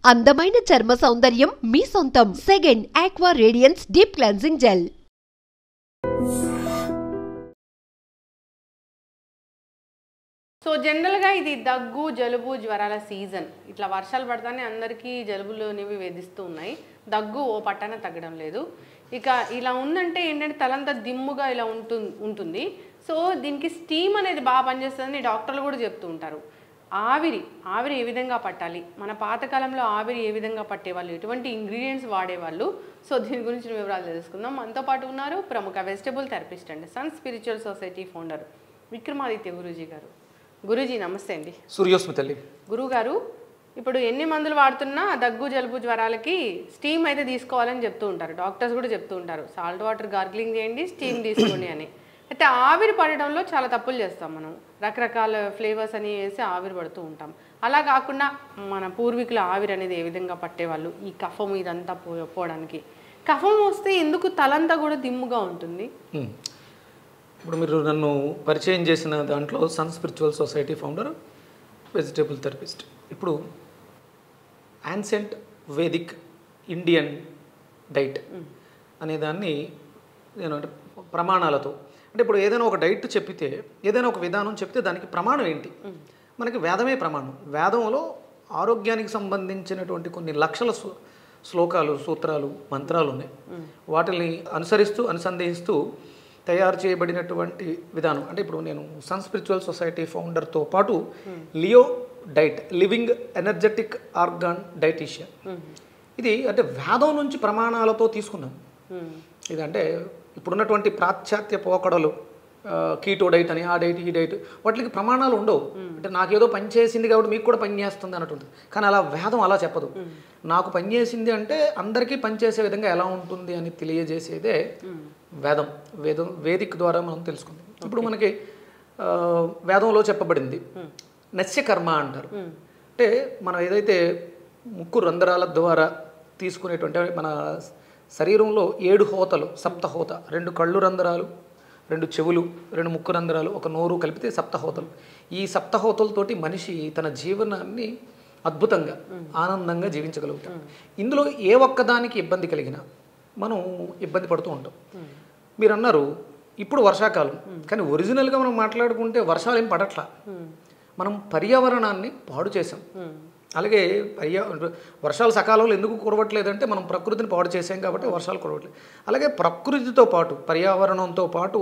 అందమైన చర్మ సౌందర్యం మీ సొంతం. Second aqua radiance deep cleansing gel. So జనరల్గా ఇది దగ్గు జలుబు జ్వరాల సీజన్. ఇట్లా వర్షాలు పడతానే అందరికీ జలుబులు అనేవి వేధిస్తూ ఉన్నాయి. దగ్గు ఓ పట్టాన తగ్గడం లేదు. ఇక ఇలా ఉందంటే ఏంటంటే తలంతా దిమ్ముగా ఇలా ఉంటుంది. సో దీనికి స్టీమ్ అనేది బాగా పనిచేస్తుందని డాక్టర్లు కూడా చెప్తూ ఉంటారు. ఆవిరి ఏ విధంగా పట్టాలి, మన పాతకాలంలో ఆవిరి ఏ విధంగా పట్టేవాళ్ళు, ఎటువంటి ఇంగ్రీడియంట్స్ వాడేవాళ్ళు, సో దీని గురించి వివరాలు తెలుసుకుందాం. మనతో పాటు ఉన్నారు ప్రముఖ vegetable therapist and sun spiritual society founder Vikramaditya Guruji గారు. గురూజీ నమస్తే అండి. సూర్యోస్మి తల్లి. గురువుగారు, ఇప్పుడు ఎన్ని మందులు వాడుతున్నా దగ్గు జలుబు జ్వరాలకి స్టీమ్ అయితే తీసుకోవాలని చెప్తూ ఉంటారు, డాక్టర్స్ కూడా చెప్తూ ఉంటారు. సాల్ట్ వాటర్ గార్గిలింగ్ చేయండి, స్టీమ్ తీసుకోండి అని. అయితే ఆవిరి పడడంలో చాలా తప్పులు చేస్తాం మనం. రకరకాల ఫ్లేవర్స్ అని వేసి ఆవిరి పడుతూ ఉంటాం. అలా కాకుండా మన పూర్వీకుల ఆవిరి అనేది ఏ విధంగా పట్టేవాళ్ళు, ఈ కఫం ఇదంతా పోవడానికి. కఫం వస్తే ఎందుకు తలంతా కూడా దిమ్ముగా ఉంటుంది? ఇప్పుడు మీరు నన్ను పరిచయం చేసిన దాంట్లో sun spiritual society founder, vegetable therapist. ఇప్పుడు యాన్సెంట్ వేదిక్ ఇండియన్ డైట్ అనే దాన్ని నేను అంటే ప్రమాణాలతో, అంటే ఇప్పుడు ఏదైనా ఒక డైట్ చెప్పితే, ఏదైనా ఒక విధానం చెప్తే దానికి ప్రమాణం ఏంటి? మనకి వేదమే ప్రమాణం. వేదంలో ఆరోగ్యానికి సంబంధించినటువంటి కొన్ని లక్షల శ్లోకాలు, సూత్రాలు, మంత్రాలు ఉన్నాయి. వాటిని అనుసంధిస్తూ తయారు చేయబడినటువంటి విధానం. అంటే ఇప్పుడు నేను సన్ స్పిరిచువల్ సొసైటీ ఫౌండర్తో పాటు Leo diet, living energetic organ dietician. ఇది అంటే వేదం నుంచి ప్రమాణాలతో తీసుకున్నాం. ఇది అంటే ఇప్పుడున్నటువంటి పాశ్చాత్య పోకడలు, కీటో డైట్ అని, ఆ డైట్ ఈ డైట్, వాటికి ప్రమాణాలు ఉండవు. అంటే నాకేదో పని చేసింది కాబట్టి మీకు కూడా పని చేస్తుంది అన్నట్టు. కానీ అలా వేదం అలా చెప్పదు. నాకు పని చేసింది అంటే అందరికీ పనిచేసే విధంగా ఎలా ఉంటుంది అని తెలియజేసేదే వేదం. వేదిక్ ద్వారా మనం తెలుసుకుందాం. ఇప్పుడు మనకి వేదంలో చెప్పబడింది నస్యకర్మ అంటారు. అంటే మనం ఏదైతే ముక్కు రంధ్రాల ద్వారా తీసుకునేటువంటి, మన శరీరంలో 7 హోతలు, సప్తహోత, 2 కళ్ళు రంధ్రాలు, 2 చెవులు, 2 ముక్కు రంధ్రాలు, 1 నోరు కలిపితే సప్తహోతలు. ఈ సప్తహోతలతోటి మనిషి తన జీవనాన్ని అద్భుతంగా ఆనందంగా జీవించగలుగుతాం. ఇందులో ఏ ఒక్కదానికి ఇబ్బంది కలిగినా మనం ఇబ్బంది పడుతూ ఉంటాం. మీరు అన్నారు ఇప్పుడు వర్షాకాలం, కానీ ఒరిజినల్గా మనం మాట్లాడుకుంటే వర్షాలు ఏం పడట్లా. మనం పర్యావరణాన్ని పాడు చేసాం. అలాగే వర్షాలు సకాలంలో ఎందుకు కురవట్లేదంటే మనం ప్రకృతిని పాడు చేసాం కాబట్టి వర్షాలు కురవట్లేదు. అలాగే ప్రకృతితో పాటు, పర్యావరణంతో పాటు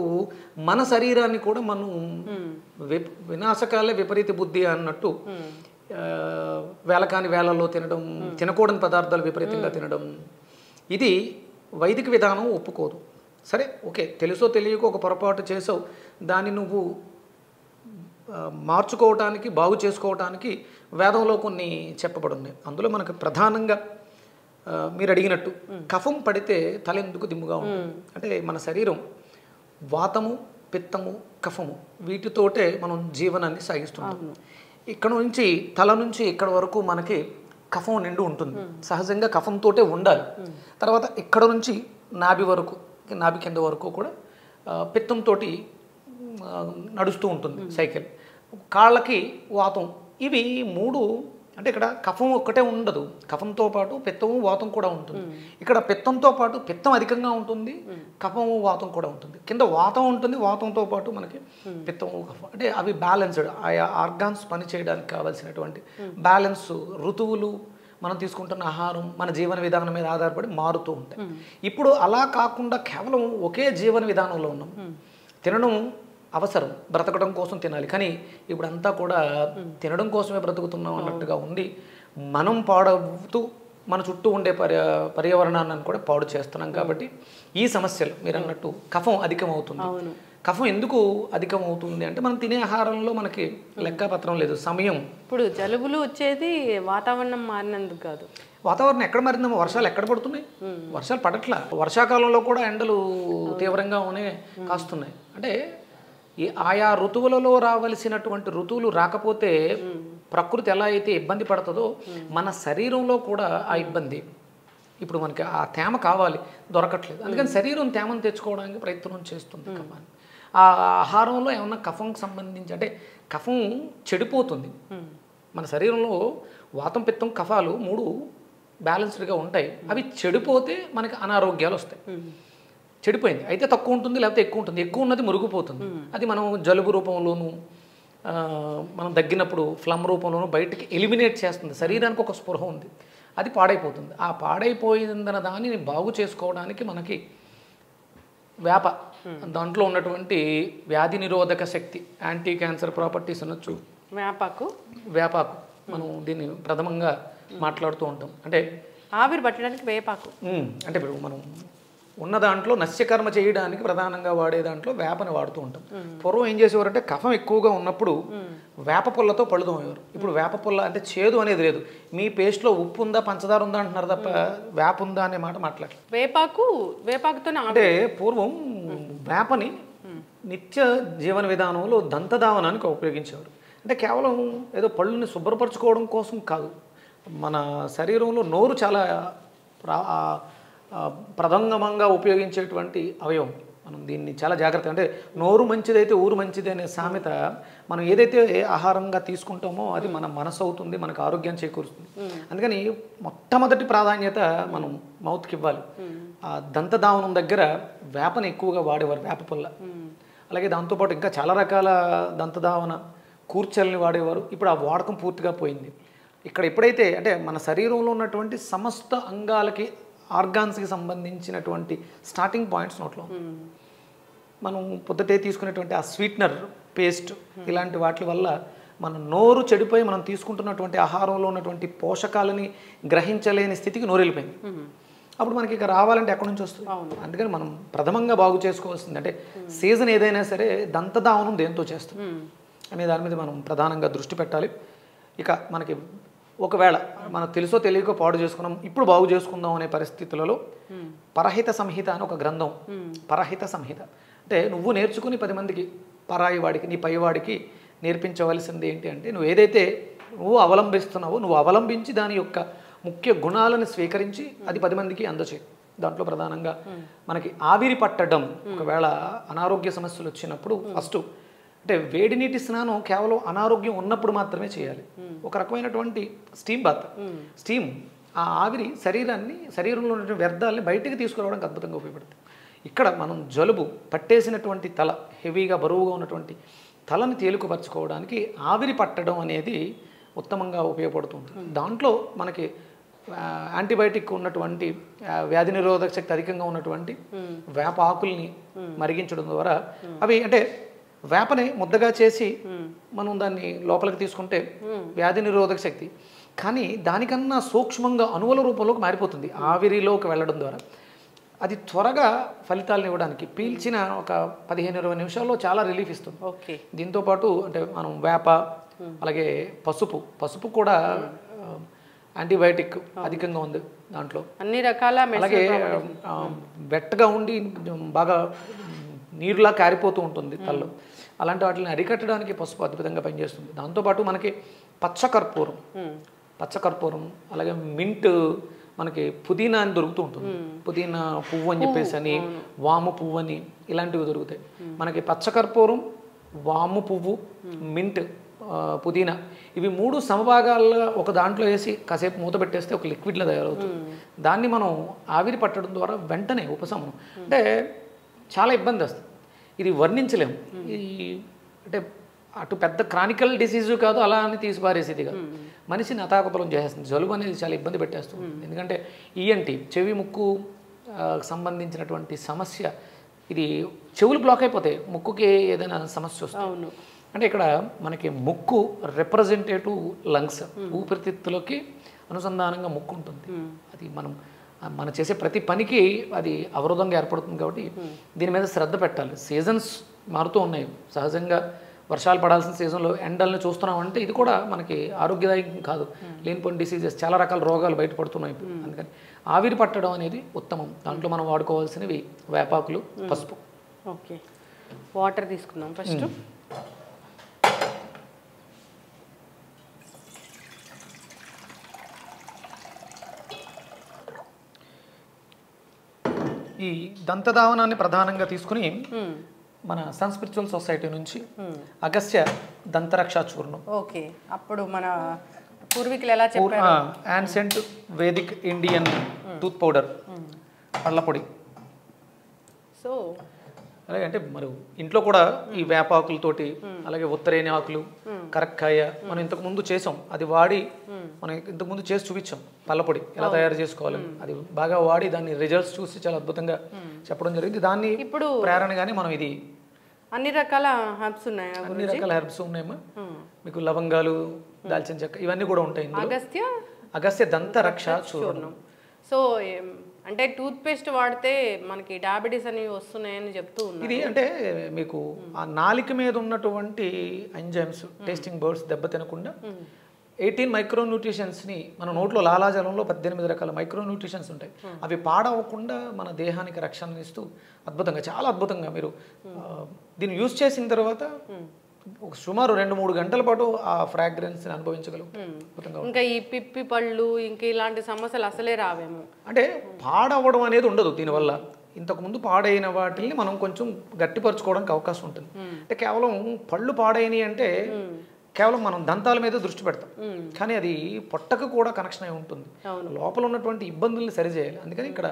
మన శరీరాన్ని కూడా మనం వినాశకాలే విపరీత బుద్ధి అన్నట్టు వేళకాని వేళల్లో తినడం, తినకూడని పదార్థాలు విపరీతంగా తినడం, ఇది వైదిక విధానం ఒప్పుకోదు. సరే, ఓకే, తెలుసో తెలియకో ఒక పొరపాటు చేసావు, దాన్ని నువ్వు మార్చుకోవటానికి, బాగు చేసుకోవటానికి వేదంలో కొన్ని చెప్పబడి ఉన్నాయి. అందులో మనకు ప్రధానంగా మీరు అడిగినట్టు కఫం పడితే తల ఎందుకు దిమ్ముగా ఉంటుంది అంటే, మన శరీరం వాతము, పిత్తము, కఫము వీటితోటే మనం జీవనాన్ని సాగిస్తున్నాం. ఇక్కడ నుంచి తల నుంచి ఇక్కడ వరకు మనకి కఫం నిండు ఉంటుంది. సహజంగా కఫంతోటే ఉండాలి. తర్వాత ఇక్కడ నుంచి నాభి వరకు, నాభి కింద వరకు కూడా పిత్తంతో నడుస్తూ ఉంటుంది సైకిల్. కాళ్ళకి వాతం. ఇవి 3 అంటే ఇక్కడ కఫం ఒక్కటే ఉండదు, కఫంతో పాటు పిత్తము, వాతం కూడా ఉంటుంది. ఇక్కడ పిత్తంతో పాటు పిత్తం అధికంగా ఉంటుంది, కఫము, వాతం కూడా ఉంటుంది. కింద వాతం ఉంటుంది, వాతంతో పాటు మనకి పిత్తము, కఫం. అంటే అవి బ్యాలెన్స్డ్. ఆయా ఆర్గాన్స్ పనిచేయడానికి కావాల్సినటువంటి బ్యాలెన్స్, ఋతువులు, మనం తీసుకుంటున్న ఆహారం, మన జీవన విధానం మీద ఆధారపడి మారుతూ ఉంటాయి. ఇప్పుడు అలా కాకుండా కేవలం ఒకే జీవన విధానంలో ఉన్నాం. తినడం అవసరం, బ్రతకడం కోసం తినాలి. కానీ ఇప్పుడు అంతా కూడా తినడం కోసమే బ్రతుకుతున్నాం అన్నట్టుగా ఉంది. మనం పాడవుతూ మన చుట్టూ ఉండే పర్యావరణాన్ని కూడా పాడు చేస్తున్నాం. కాబట్టి ఈ సమస్యలు మీరు అన్నట్టు కఫం అధికమవుతుంది. కఫం ఎందుకు అధికమవుతుంది అంటే, మనం తినే ఆహారంలో మనకి లెక్కపత్రం లేదు, సమయం. ఇప్పుడు జలుబులు వచ్చేది వాతావరణం మారినందుకు కాదు. వాతావరణం ఎక్కడ మారిందేమో, వర్షాలు ఎక్కడ పడుతున్నాయి, వర్షాలు పడట్లా. వర్షాకాలంలో కూడా ఎండలు తీవ్రంగానే కాస్తున్నాయి. అంటే ఆయా ఋతువులలో రావలసినటువంటి ఋతువులు రాకపోతే ప్రకృతి ఎలా అయితే ఇబ్బంది పడుతుందో, మన శరీరంలో కూడా ఆ ఇబ్బంది. ఇప్పుడు మనకి ఆ తేమ కావాలి, దొరకట్లేదు. అందుకని శరీరం తేమను తెచ్చుకోవడానికి ప్రయత్నం చేస్తుంది. కఫాన్ని ఆ ఆహారంలో ఏమన్నా కఫంకి సంబంధించి, అంటే కఫం చెడిపోతుంది. మన శరీరంలో వాతం పిత్తం కఫాలు 3 బ్యాలెన్స్డ్గా ఉంటాయి. అవి చెడిపోతే మనకి అనారోగ్యాలు వస్తాయి. చెడిపోయింది అయితే తక్కువ ఉంటుంది, లేకపోతే ఎక్కువ ఉంటుంది. ఎక్కువ ఉన్నది మురిగిపోతుంది. అది మనం జలుబు రూపంలోనూ మనం దగ్గినప్పుడు ఫ్లమ్ రూపంలోనూ బయటికి ఎలిమినేట్ చేస్తుంది. శరీరానికి ఒక స్పృహ ఉంది, అది పాడైపోతుంది. ఆ పాడైపోయిందన్న దానిని బాగు చేసుకోవడానికి మనకి వేప దాంట్లో ఉన్నటువంటి వ్యాధి నిరోధక శక్తి, యాంటీ క్యాన్సర్ ప్రాపర్టీస్ అనొచ్చు. వేపాకు మనం దీన్ని ప్రథమంగా మాట్లాడుతూ ఉంటాం. అంటే ఆవిరి పట్టడానికి వేపాకు అంటే ఇప్పుడు మనం ఉన్న దాంట్లో నస్యకర్మ చేయడానికి ప్రధానంగా వాడే దాంట్లో వేపని వాడుతూ ఉంటాం. పూర్వం ఏం చేసేవారంటే కఫం ఎక్కువగా ఉన్నప్పుడు వేప పుల్లతో పళ్ళు తోమేవారు. ఇప్పుడు వేప పుల్ల అంటే చేదు అనేది లేదు. మీ పేస్ట్లో ఉప్పు ఉందా పంచదార ఉందా అంటున్నారు తప్ప వేప ఉందా అనే మాట మాట్లాడలేదు. వేపాకుతో అంటే పూర్వం వేపని నిత్య జీవన విధానంలో దంతధావనానికి ఉపయోగించేవారు. అంటే కేవలం ఏదో పళ్ళుని శుభ్రపరచుకోవడం కోసం కాదు, మన శరీరంలో నోరు చాలా ప్రథంగమంగా ఉపయోగించేటువంటి అవయవం. మనం దీన్ని చాలా జాగ్రత్త, అంటే నోరు మంచిదైతే ఊరు మంచిది అనే సామెత. మనం ఏదైతే ఆహారంగా తీసుకుంటామో అది మన మనసు అవుతుంది, మనకు ఆరోగ్యాన్ని చేకూరుస్తుంది. అందుకని మొట్టమొదటి ప్రాధాన్యత మనం మౌత్కి ఇవ్వాలి. ఆ దంతధావనం దగ్గర వేపని ఎక్కువగా వాడేవారు, వేప పుల్ల. అలాగే దాంతోపాటు ఇంకా చాలా రకాల దంతధావన కూర్చల్ని వాడేవారు. ఇప్పుడు ఆ వాడకం పూర్తిగా పోయింది. ఇక్కడ ఎప్పుడైతే అంటే మన శరీరంలో ఉన్నటువంటి సమస్త అంగాలకి ఆర్గాన్స్కి సంబంధించినటువంటి స్టార్టింగ్ పాయింట్స్ నోట్లో మనం పొద్దుటే తీసుకునేటువంటి ఆ స్వీట్నర్ పేస్ట్ ఇలాంటి వాటి వల్ల మన నోరు చెడిపోయి మనం తీసుకుంటున్నటువంటి ఆహారంలో ఉన్నటువంటి పోషకాలని గ్రహించలేని స్థితికి నోరు వెళ్ళిపోయింది. అప్పుడు మనకి ఇక రావాలంటే ఎక్కడి నుంచి వస్తుంది? అందుకని మనం ప్రథమంగా బాగు చేసుకోవాల్సింది అంటే సీజన్ ఏదైనా సరే దంతధావనం దేంతో చేస్తాం అనే దాని మీద మనం ప్రధానంగా దృష్టి పెట్టాలి. ఇక మనకి ఒకవేళ మనకు తెలుసో తెలియకో పాడు చేసుకున్నాం, ఇప్పుడు బాగు చేసుకుందాం అనే పరిస్థితులలో పరహిత సంహిత అని ఒక గ్రంథం. పరహిత సంహిత అంటే నువ్వు నేర్చుకుని 10 మందికి, పరాయి వాడికి, నీ పైవాడికి నేర్పించవలసింది ఏంటి అంటే నువ్వు ఏదైతే నువ్వు అవలంబిస్తున్నావో నువ్వు అవలంబించి దాని యొక్క ముఖ్య గుణాలను స్వీకరించి అది 10 మందికి అందచేయి. దాంట్లో ప్రధానంగా మనకి ఆవిరి పట్టడం, ఒకవేళ అనారోగ్య సమస్యలు వచ్చినప్పుడు ఫస్ట్ అంటే వేడి నీటి స్నానం కేవలం అనారోగ్యం ఉన్నప్పుడు మాత్రమే చేయాలి. ఒక రకమైనటువంటి స్టీమ్ బాత్. స్టీమ్ ఆ ఆవిరి శరీరంలో ఉన్నటువంటి వ్యర్థాలని బయటికి తీసుకురావడానికి అద్భుతంగా ఉపయోగపడుతుంది. ఇక్కడ మనం జలుబు పట్టేసినటువంటి తల, హెవీగా బరువుగా ఉన్నటువంటి తలని తేలికపరచుకోవడానికి ఆవిరి పట్టడం అనేది ఉత్తమంగా ఉపయోగపడుతుంది. దాంట్లో మనకి యాంటీబయాటిక్ ఉన్నటువంటి వ్యాధి నిరోధక శక్తి అధికంగా ఉన్నటువంటి వేప ఆకుల్ని మరిగించడం ద్వారా అవి అంటే వేపని ముద్దగా చేసి మనం దాన్ని లోపలికి తీసుకుంటే వ్యాధి నిరోధక శక్తి, కానీ దానికన్నా సూక్ష్మంగా అణువుల రూపంలోకి మారిపోతుంది ఆవిరిలోకి వెళ్ళడం ద్వారా. అది త్వరగా ఫలితాలను ఇవ్వడానికి పీల్చిన ఒక 15-20 నిమిషాల్లో చాలా రిలీఫ్ ఇస్తుంది. ఓకే. దీంతోపాటు అంటే మనం వేప, అలాగే పసుపు కూడా యాంటీబయాటిక్ అధికంగా ఉంది దాంట్లో, అన్ని రకాల. అలాగే వెట్టగా ఉండి బాగా నీరులా కారిపోతూ ఉంటుంది తల్లు, అలాంటి వాటిని అరికట్టడానికి పసుపు అద్భుతంగా పనిచేస్తుంది. దాంతోపాటు మనకి పచ్చకర్పూరం అలాగే మింట్, మనకి పుదీనా అని దొరుకుతూ ఉంటుంది. పుదీనా పువ్వు అని చెప్పేసి అని, వాము పువ్వు అని ఇలాంటివి దొరుకుతాయి. మనకి పచ్చకర్పూరం, వాము పువ్వు, మింట్, పుదీనా ఇవి 3 సమభాగాల్లో ఒక దాంట్లో వేసి కాసేపు మూత పెట్టేస్తే ఒక లిక్విడ్లో తయారవుతుంది. దాన్ని మనం ఆవిరి పట్టడం ద్వారా వెంటనే ఉపశమనం. అంటే చాలా ఇబ్బంది వస్తుంది, ఇది వర్ణించలేము. ఈ అంటే అటు పెద్ద క్రానికల్ డిసీజు కాదు, అలా అని తీసిపారేసేది కాదు, మనిషిని అతాకుతలం చేసేస్తుంది. జలుబు అనేది చాలా ఇబ్బంది పెట్టేస్తుంది. ఎందుకంటే ఈఎన్టీ చెవి ముక్కు సంబంధించినటువంటి సమస్య, ఇది చెవులు బ్లాక్ అయిపోతాయి, ముక్కుకి ఏదైనా సమస్య వస్తుంది. అంటే ఇక్కడ మనకి ముక్కు రిప్రజెంటేటివ్ లంగ్స్, ఊపిరితిత్తులకి అనుసంధానంగా ముక్కు ఉంటుంది. అది మనం చేసే ప్రతి పనికి అది అవరోధంగా ఏర్పడుతుంది. కాబట్టి దీని మీద శ్రద్ధ పెట్టాలి. సీజన్స్ మారుతూ ఉన్నాయి. సహజంగా వర్షాలు పడాల్సిన సీజన్లో ఎండల్ని చూస్తున్నామంటే ఇది కూడా మనకి ఆరోగ్యదాయకం కాదు. లేనిపోయిన డిసీజెస్, చాలా రకాల రోగాలు బయటపడుతున్నాయి. అందుకని ఆవిరి పట్టడం అనేది ఉత్తమం. దాంట్లో మనం వాడుకోవాల్సినవి వేపాకులు, పసుపు. ఓకే, వాటర్ తీసుకుందాం ఫస్ట్. ఈ దంతధావనాన్ని ప్రధానంగా తీసుకుని మన సన్ స్పిరిచువల్ సొసైటీ నుంచి అగస్త్య దంతరక్ష చూర్ణం. ఓకే, అప్పుడు మన పూర్వీకులు ఎలా చెప్పారు? Ancient Vedic Indian tooth powder, పళ్ళ పొడి. సో అలాగే అంటే మరి ఇంట్లో కూడా ఈ వేపాకులతోటి, అలాగే ఉత్తరేణి ఆకులు, కరక్కాయ మనం ఇంతకు ముందు చేసాం, అది వాడి మనం ఇంతకు ముందు చేసి చూపించాం. పళ్ళపొడి ఎలా తయారు చేసుకోవాలి, అది బాగా వాడి దాన్ని రిజల్ట్స్ చూసి చాలా అద్భుతంగా చెప్పడం జరిగింది. దాన్ని ఇప్పుడు ప్రేరణగానే మనం ఇది అన్ని రకాల హెర్బ్స్ ఉన్నాయా? అన్ని రకాల హెర్బ్స్ ఉన్నాయమ్మా. మీకు లవంగాలు, దాల్చిన చెక్క ఇవన్నీ కూడా ఉంటాయి. అగస్త్య దంత రక్ష చూర్ణం. సో అంటే టూత్ పేస్ట్ వాడితే మనకి డయాబెటీస్ అనేవి వస్తున్నాయని చెప్తూ ఉన్నారు. ఇది అంటే మీకు ఆ నాలిక మీద ఉన్నటువంటి ఎంజైమ్స్, టేస్టింగ్ బర్డ్స్ దెబ్బ తినకుండా 18 మైక్రోన్యూట్రిషన్స్ని మన నోట్లో లాలాజలంలో 18 రకాల మైక్రోన్యూట్రిషన్స్ ఉంటాయి. అవి పాడవకుండా మన దేహానికి రక్షణ ఇస్తూ అద్భుతంగా, చాలా అద్భుతంగా మీరు దీన్ని యూజ్ చేసిన తర్వాత సుమారు 2-3 గంటల పాటు ఆ ఫ్రాగ్రెన్స్ అనుభవించగలుగుతాం. ఇంకా ఈ పిప్పి పళ్ళు ఇంకా ఇలాంటి సమస్యలు అసలే రావేమో. అంటే పాడవడం అనేది ఉండదు దీనివల్ల. ఇంతకుముందు పాడైన వాటిని మనం కొంచెం గట్టిపరచుకోవడానికి అవకాశం ఉంటుంది. అంటే కేవలం పళ్ళు పాడైనవి అంటే కేవలం మనం దంతాల మీద దృష్టి పెడతాం, కానీ అది పొట్టకు కూడా కనెక్షన్ అయి ఉంటుంది. లోపల ఉన్నటువంటి ఇబ్బందుల్ని సరిచేయాలి. అందుకని ఇక్కడ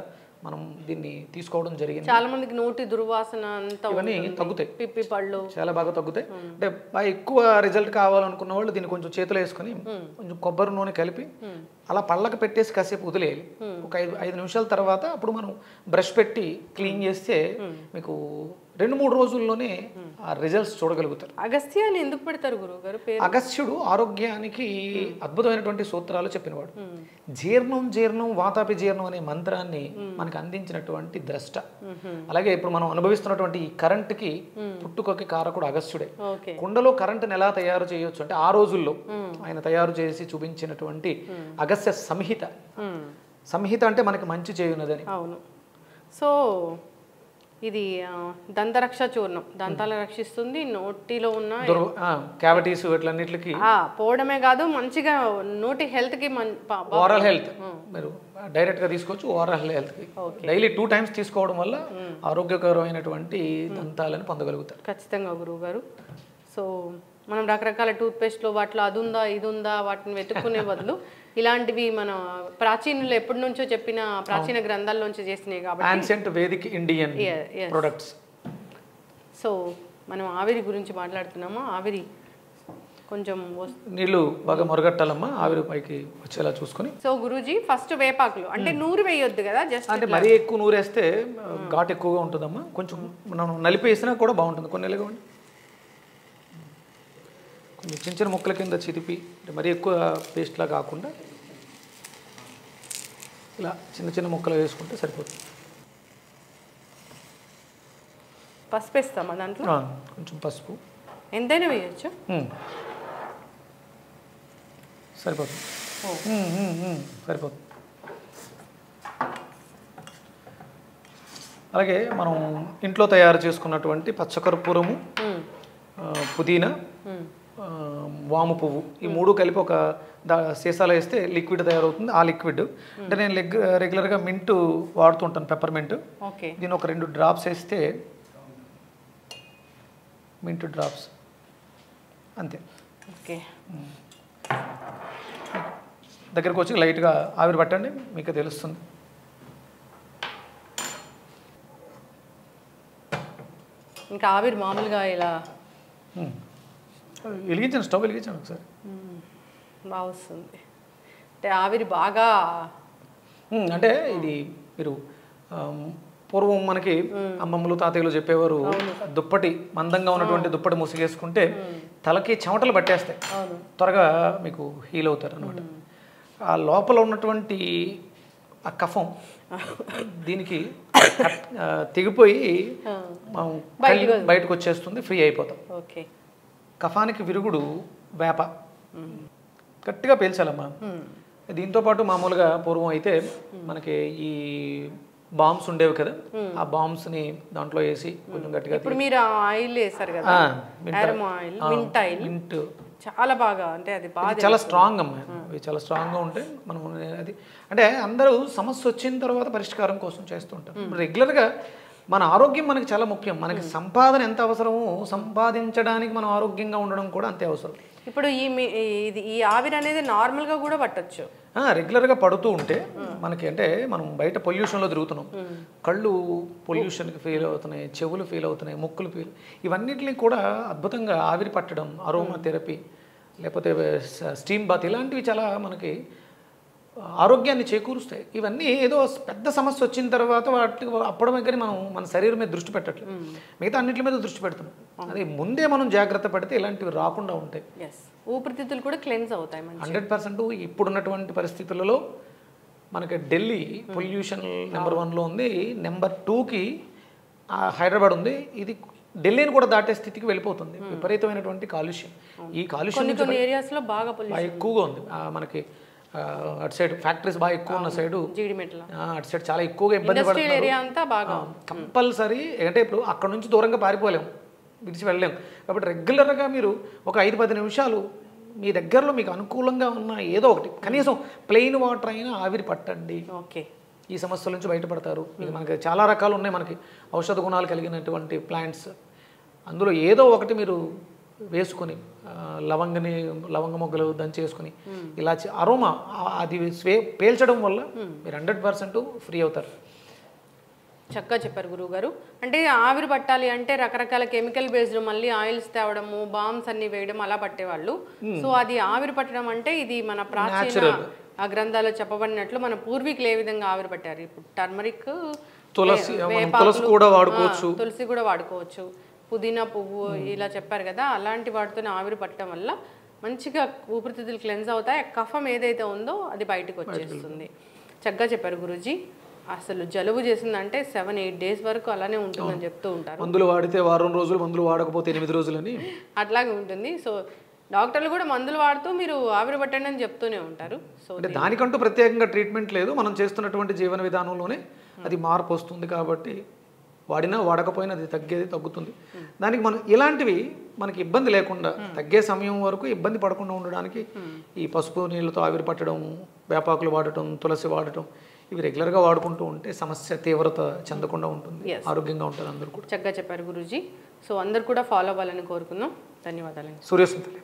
మనం దీన్ని తీసుకోవడం జరిగింది. చాలా మందికి నోటి దుర్వాసన అంతా ఇవన్నీ తగ్గుతాయి, పిప్పి పళ్ళు చాలా బాగా తగ్గుతాయి. అంటే బాగా ఎక్కువ రిజల్ట్ కావాలనుకున్న వాళ్ళు దీన్ని కొంచెం చేతిలో వేసుకొని కొంచెం కొబ్బరి నూనె కలిపి అలా పళ్ళకి పెట్టేసి కాసేపు వదిలేయాలి. ఒక 5 నిమిషాల తర్వాత అప్పుడు మనం బ్రష్ పెట్టి క్లీన్ చేస్తే మీకు 2-3 రోజుల్లోనే ఆ రిజల్ట్స్ చూడగలుగుతారు. అగస్త్యాన్ని ఎందుకు పెడతారు గురువు గారు? అగస్త్యుడు ఆరోగ్యానికి అద్భుతమైనటువంటి సూత్రాలు చెప్పినవాడు. జీర్ణం వాతాపి జీర్ణం అనే మంత్రాన్ని మనకి అందించినటువంటి ద్రష్ట. అలాగే ఇప్పుడు మనం అనుభవిస్తున్నటువంటి ఈ కరెంటుకి పుట్టుకకి కారకుడు అగస్త్యుడే. కుండలో కరెంటుని ఎలా తయారు చేయొచ్చు అంటే ఆ రోజుల్లో ఆయన తయారు చేసి చూపించినటువంటి అగస్త్య సంహిత అంటే మనకి మంచి చేయున్నదని. అవును. సో ఇది దంతరక్ష చూర్ణం దంతాలు రక్షిస్తుంది. నోటిలో ఉన్న క్యావిటీస్ వీటన్నిటికి పోవడమే కాదు, మంచిగా నోటి హెల్త్ కి, ఓరల్ హెల్త్ మీరు డైరెక్ట్ గా తీసుకోవచ్చు. ఓరల్ హెల్త్ కి డైలీ 2 టైమ్స్ తీసుకోవడం వల్ల ఆరోగ్యకరమైనటువంటి దంతాలను పొందగలుగుతారు. ఖచ్చితంగా గురువు గారు. సో మనం రకరకాల టూత్ పేస్ట్లో వాటిలో అది ఉందా ఇది ఉందా వాటిని వెతుక్కునే బదులు ఇలాంటివి మన ప్రాచీనులు ఎప్పటి నుంచో చెప్పిన ప్రాచీన గ్రంథాల్లోంచి చేసినాయి కాబట్టి ancient Vedic Indian products. So మనం ఆవిరి గురించి మాట్లాడుతున్నామా? ఆవిరి కొంచెం నీళ్ళు బాగా మొరగట్టాలమ్మా, ఆవిరి పైకి వచ్చేలా చూసుకొని. సో గురూజీ ఫస్ట్ వేపాకులు అంటే నూరు వేయొద్దు కదా, జస్ట్ అంటే మరీ ఎక్కువ నూరేస్తే ఘాట్ ఎక్కువగా ఉంటుందమ్మా. కొంచెం మనం నలిపేసినా కూడా బాగుంటుంది. కొన్ని నెలగా కొంచెం చిన్న ముక్కల కింద చిరిపి, అంటే మరీ ఎక్కువ పేస్ట్లా కాకుండా ఇలా చిన్న ముక్కలు వేసుకుంటే సరిపోతుంది. పసుపు వేస్తామా దాంట్లో? కొంచెం పసుపు ఎంతైనా వేయచ్చు, సరిపోతుంది. సరిపోతుంది. అలాగే మనం ఇంట్లో తయారు చేసుకున్నటువంటి పచ్చకర్పూరము, పుదీనా, వాము పువ్వు, ఈ 3 కలిపి ఒక సీసాలో వేస్తే లిక్విడ్ తయారవుతుంది. ఆ లిక్విడ్ అంటే నేను రెగ్యులర్గా మింట్ వాడుతుంటాను, పెప్పర్ మింట్. దీని ఒక 2 డ్రాప్స్ వేస్తే, మింట్ డ్రాప్స్ అంతే. ఓకే, దగ్గరకు వచ్చి లైట్గా ఆవిరి పట్టండి, మీకు తెలుస్తుంది. ఇంకా ఆవిరి మామూలుగా ఇలా వెలిగించండి, స్టవ్ వెలిగించండి ఒకసారి, బాగా వస్తుంది. అంటే ఆవిరి బాగా అంటే ఇది మీరు పూర్వం మనకి అమ్మమ్మలు తాతయ్యలు చెప్పేవారు, దుప్పటి మందంగా ఉన్నటువంటి దుప్పటి ముసిగేసుకుంటే తలకి చెమటలు పట్టేస్తాయి, త్వరగా మీకు హీల్ అవుతారు అనమాట. ఆ లోపల ఉన్నటువంటి ఆ కఫం దీనికి తెగిపోయి బయటకు వచ్చేస్తుంది, ఫ్రీ అయిపోతాం. ఓకే, కఫానికి విరుగుడు వేప, గట్టిగా పీల్చాలమ్మా. దీంతో పాటు మామూలుగా పూర్వం అయితే మనకి ఈ బాంబ్స్ ఉండేవి కదా, ఆ బాంబ్స్ ని దాంట్లో వేసి కొంచెం గట్టిగా. ఇప్పుడు మీరు ఆయిల్ వేసారు కదా, మింట్ ఆయిల్, మింట్ చాలా బాగా, అంటే అది బాగా చాలా స్ట్రాంగ్ అమ్మా. అవి చాలా స్ట్రాంగ్గా ఉంటాయి. మనం అది అంటే అందరూ సమస్య వచ్చిన తర్వాత పరిష్కారం కోసం చేస్తుంటారు. రెగ్యులర్గా మన ఆరోగ్యం మనకి చాలా ముఖ్యం. మనకి సంపాదన ఎంత అవసరమో సంపాదించడానికి మనం ఆరోగ్యంగా ఉండడం కూడా అంతే అవసరం. ఇప్పుడు ఈ ఆవిరి అనేది నార్మల్గా కూడా పట్టొచ్చు, రెగ్యులర్గా పడుతూ ఉంటే మనకి, అంటే మనం బయట పొల్యూషన్లో తిరుగుతున్నాం, కళ్ళు పొల్యూషన్కి ఫీల్ అవుతున్నాయి, చెవులు ఫీల్ అవుతున్నాయి, ముక్కులు ఫీల్, ఇవన్నిటిని కూడా అద్భుతంగా ఆవిరి పట్టడం, అరోమా థెరపీ లేకపోతే స్టీమ్ బాత్ ఇలాంటివి చాలా మనకి ఆరోగ్యాన్ని చేకూరుస్తాయి. ఇవన్నీ ఏదో పెద్ద సమస్య వచ్చిన తర్వాత వాటికి అప్పటి దగ్గర మనం మన శరీరం మీద దృష్టి పెట్టట్లేదు, మిగతా అన్నింటి మీద దృష్టి పెడుతున్నాం. అది ముందే మనం జాగ్రత్త పడితే ఇలాంటివి రాకుండా ఉంటాయి. ఊపిరితిత్తులు కూడా క్లెన్స్ అవుతాయి 100%. ఇప్పుడున్నటువంటి పరిస్థితులలో మనకి ఢిల్లీ పొల్యూషన్ నెంబర్ 1లో ఉంది, నెంబర్ 2కి హైదరాబాద్ ఉంది. ఇది ఢిల్లీని కూడా దాటే స్థితికి వెళ్ళిపోతుంది. విపరీతమైనటువంటి కాలుష్యం. ఈ కాలుష్యం ఏరియాస్లో బాగా ఎక్కువగా ఉంది. మనకి అటు సైడ్ ఫ్యాక్టరీస్ బాగా ఎక్కువ ఉన్న సైడు, అటు సైడ్ చాలా ఎక్కువగా ఇబ్బంది పడుతున్నారు. కంపల్సరీ అంటే ఇప్పుడు అక్కడ నుంచి దూరంగా పారిపోలేము, విడిచి వెళ్ళలేము. కాబట్టి రెగ్యులర్గా మీరు ఒక 5-10 నిమిషాలు మీ దగ్గరలో మీకు అనుకూలంగా ఉన్న ఏదో ఒకటి, కనీసం ప్లెయిన్ వాటర్ అయినా ఆవిరి పట్టండి. ఓకే, ఈ సమస్యల నుంచి బయటపడతారు. మనకి చాలా రకాలు ఉన్నాయి, మనకి ఔషధ గుణాలు కలిగినటువంటి ప్లాంట్స్. అందులో ఏదో ఒకటి మీరు వేసుకొని లవంగ మొగ్గలు దంచేసుకొని ఇలా అరోమా అది పేల్చడం వల్ల మీరు 100% ఫ్రీ అవుతారు. చక్కగా చెప్పారు గురువు గారు. అంటే ఆవిరి పట్టాలి అంటే రకరకాల కెమికల్ బేస్డ్ మళ్ళీ ఆయిల్స్ తేవడము, బాంబ్స్ అన్ని వేయడం అలా పట్టేవాళ్ళు. సో అది ఆవిరి పట్టడం అంటే ఇది మన ప్రాచీన ఆ గ్రంథాల్లో చెప్పబడినట్లు మన పూర్వీకులు ఏ విధంగా ఆవిరి పట్టారు. ఇప్పుడు టర్మరిక్, తులసి కూడా వాడుకోవచ్చు, తులసి కూడా వాడుకోవచ్చు, పుదీనా పువ్వు ఇలా చెప్పారు కదా, అలాంటి వాటితో ఆవిరి పట్టడం వల్ల మంచిగా ఊపిరితిత్తులు క్లెన్స్ అవుతాయి. కఫం ఏదైతే ఉందో అది బయటకు వచ్చేస్తుంది. చక్కగా చెప్పారు గురూజీ. అసలు జలుబు చేసిందంటే 7-8 డేస్ వరకు అలానే ఉంటుందని చెప్తూ ఉంటారు. మందులు వాడితే వారం రోజులు, మందులు వాడకపోతే 8 రోజులని అట్లాగే ఉంటుంది. సో డాక్టర్లు కూడా మందులు వాడుతూ మీరు ఆవిరి పట్టండి అని చెప్తూనే ఉంటారు. సో అంటే దానికంటూ ప్రత్యేకంగా ట్రీట్మెంట్ లేదు, మనం చేస్తున్నటువంటి జీవన విధానంలోనే అది మార్పు వస్తుంది. కాబట్టి వాడినా వాడకపోయినా అది తగ్గుతుంది. దానికి మనం ఇలాంటివి మనకి ఇబ్బంది లేకుండా తగ్గే సమయం వరకు ఇబ్బంది పడకుండా ఉండడానికి ఈ పసుపు నీళ్ళతో ఆవిరి పట్టడం, వేపాకులు వాడటం, తులసి వాడటం, ఇవి రెగ్యులర్గా వాడుకుంటూ ఉంటే సమస్య తీవ్రత చెందకుండా ఉంటుంది, ఆరోగ్యంగా ఉంటారు అందరూ కూడా. చక్కగా చెప్పారు గురూజీ. సో అందరు కూడా ఫాలో అవ్వాలని కోరుకుందాం. ధన్యవాదాలు. సూర్యస్మితలే.